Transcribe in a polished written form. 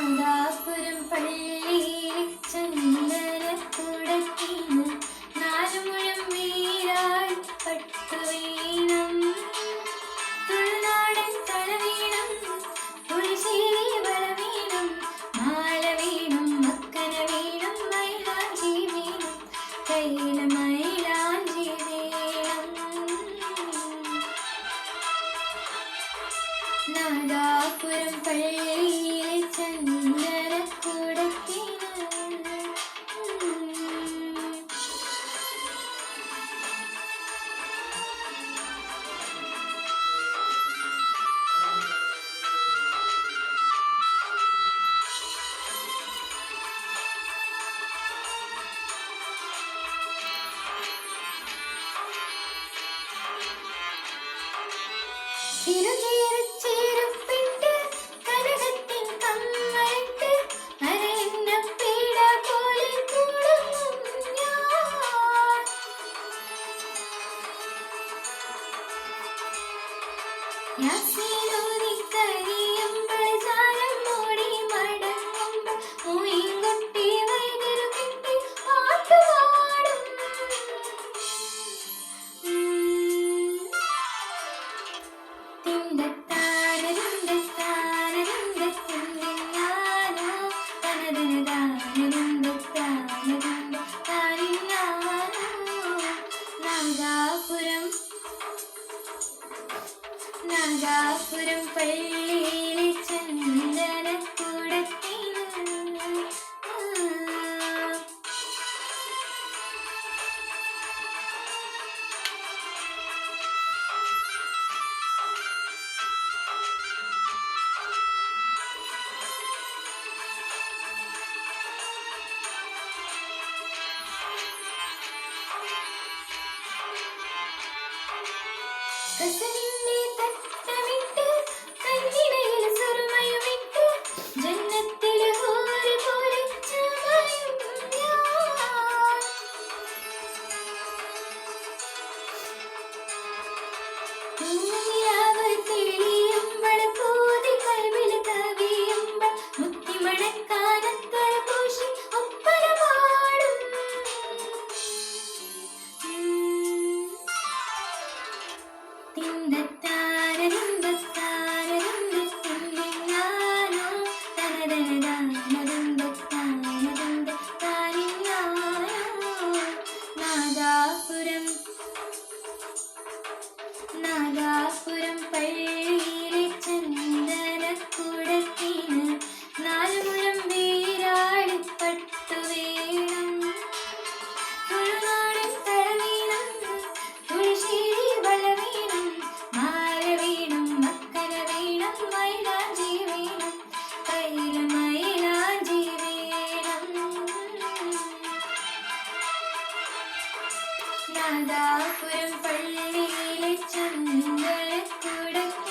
നാദാപുരം പള്ളിയിൽ ചന്ദനക്കുടത്തിന് നാലുമുഴം വീരായി പട്ടുവീണം തുളുനാടൻ കളവീണം പുളിശ്ശേരി വളവീണം മാലവീണം മക്കന വീണം മൈലാഞ്ചി വീണം കയ്യില മൈലാഞ്ചി വീണം നാദാപുരം പള്ളിയിലെ ചന്ദനക്കുടത്തിന് ചെരുപ്പിട്ട് കനകത്തിൻ കമ്മലിട്ട് അരയന്നപ്പീട പോലെ കുടുങ്ങും ഞാൻ. യാസീനോദി കരിയുമ്പോൾ ജാലം മൂടി മടങ്ങുമ്പോൾ മൂയിൻകുട്ടി വൈദ്യരു കിട്ടി പാട്ടുപാടും. നാദാപുരം പള്ളിയിലെ ചന്ദനക്കുടത്തിന് കസവിന്റെ തട്ടമിട്ട് കണ്ണിണയിൽ സുറുമയുമിട്ട് ജന്നത്തിലെ ഹൂറ് പോലെ ചമയും ഞാൻ. കുഞ്ഞിരാവ് തെളിയുമ്പോൾ പൂതി കൽവിൽ കവിയുമ്പോൾ മുത്തിമണക്കാനത്തറ പൂശി ഒപ്പന പാടും. നാദാപുരം പള്ളിയിലെ ചന്ദനക്കുടത്തിന് നാലുമുഴം വീരാടി പട്ടുവീണം തുളുനാടൻ കളവീണം പുളിശ്ശേരി വളവീണം മാലവീണം മക്കന വീണം മൈലാഞ്ചി വീണം കയ്യില മൈലാഞ്ചി വീണം. നാദാപുരം പള്ളിയിലെ ചന്ദനക്കുടത്തിന്